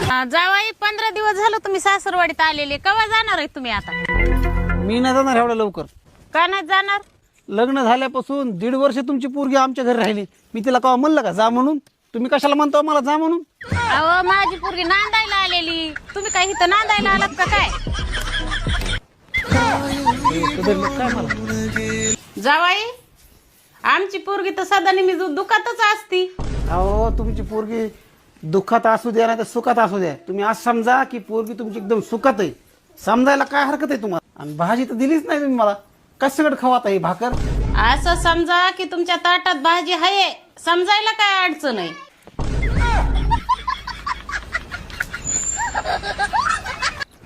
जावाई 15 दिवस झालं तुम्ही सासरवाडीत आलेले, केव्हा जाणार आहे तुम्ही आता? मी नाही जाणार एवढ्या लवकर. का नाही जाणार? लग्न झाल्यापासून 1.5 वर्ष तुमची पोरगी आमच्या घरी राहिली. मी तिला केव्हा म्हणलं का जा म्हणून? तुम्ही कशाला म्हणता मला जा म्हणून? अहो माझी पोरगी नांदायला आलेली, तुम्ही काय इथं नांदायला आलात का काय? काय मला जावाई आमची पोरगी तर सदा नेहमी दुखातच असती. अहो तुमची पोरगी दुःखात असू द्या नाही तर सुखात असू द्या, तुम्ही आज समजा की पोरगी तुमची एकदम सुखात आहे. समजायला काय हरकत आहे तुम्हाला? आणि भाजी तर दिलीच नाही तुम्ही मला, कशाकडे खावात आहे भाकर? असं समजा की तुमच्या ताटात भाजी आहे, समजायला काय अडचण आहे?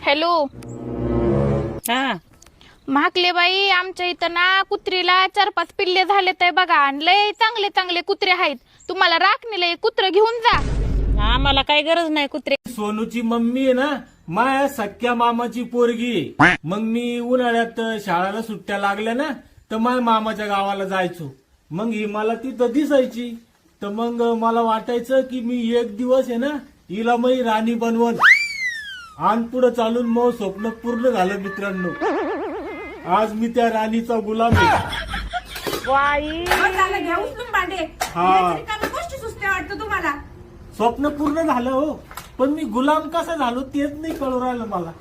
हॅलो हा महाकले बाई, आमच्या इथं ना कुत्रीला 4-5 पिल्ले झाले तर बघा, आणि लय चांगले चांगले कुत्रे आहेत. तुम्हाला राखणीला कुत्र घेऊन जा. आम्हाला काही गरज नाही कुत्रे. सोनूची मम्मी आहे ना, माया सख्या मामाची पोरगी. मग मी उन्हाळ्यात शाळेला सुट्ट्या लागल्या ना, तर माया मामाच्या गावाला जायचो. मग ही मला तिथं दिसायची, तर मग मला वाटायचं की मी एक दिवस आहे ना हिला मी राणी बनवून. आणि पुढे चालून मग स्वप्न पूर्ण झालं मित्रांनो. आज मी त्या राणीचा गुलाम आहे. हा स्वप्न पूर्ण झालं हो, पण मी गुलाम कसा झालो तेच नाही कळू राहिलं मला.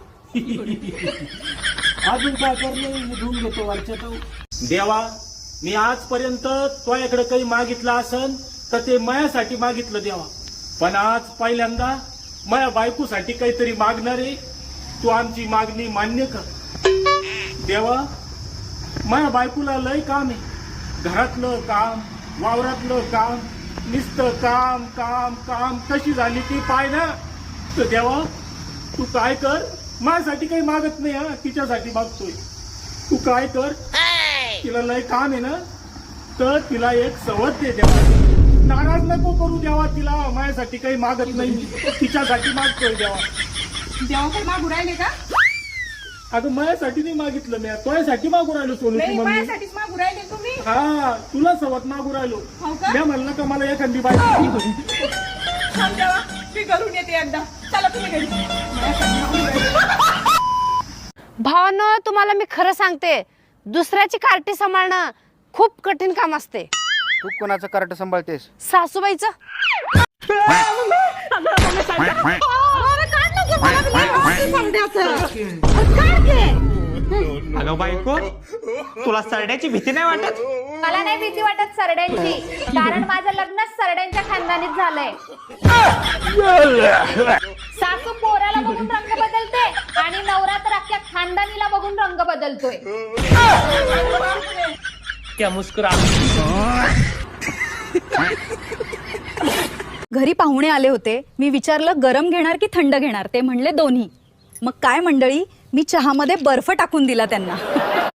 अजून काय करणं, धुवून घेतो वरच्यात. देवा, मी आजपर्यंत तुझ्याकडे काही मागितलं असन तर ते मायासाठी मागितलं देवा, पण आज पहिल्यांदा माया बायकोसाठी काहीतरी मागणार आहे. तू आमची मागणी मान्य कर देवा. माया बायकोला लय काम आहे, घरातलं काम, वावरातलं काम, नुसतं काम काम काम. कशी झाली ती पाय ना. तर देवा तू काय कर, माझ्यासाठी काही मागत नाही हा, तिच्यासाठी मागतोय. तू काय कर, तिला लय काम आहे ना, तर तिला एक सवत दे देवा. नाराज नको करू देवा तिला, माझ्यासाठी काही मागत नाही मी, तिच्यासाठी मागतोय देवा. देवा पण मागू राहिले का? अगं माझ्यासाठी नाही मागितलं मी, तुझ्यासाठी मागू राहिलो सोनूची नाही, मम्मी. माझ्यासाठीच मागू राहिले तुम्ही. हा तुला सवत मागू राहिलो. हो का? मी म्हणलं का मला एखादी बायको. थांब देवा, मी घरून येते एकदा. चला तुम्ही घरी. माझ्यासाठी मागू राहिले. भावानो, तुम्हाला मी खरं सांगते, दुसऱ्याची कार्टी सांभाळणं खूप कठीण काम असते. तू कोणाचं कार्ट सांभाळतेस? सासूबाईचं. अगं बायको, तुला सरड्याची भीती नाही वाटत? मला नाही भीती वाटत सरड्यांची, कारण माझं लग्न सरड्यांच्या खानदानीत झालंय. सासू पोराला बघून रंग बदलते आणि नवरा तर अख्ख्या खानदानीला बघून रंग बदलतोय. क्या मुस्कुरा. घरी पाहुणे आले होते. मी विचारलं गरम घेणार की थंड घेणार, ते म्हणले दोन्ही. मग काय मंडळी, मी चहामध्ये बर्फ टाकून दिला त्यांना.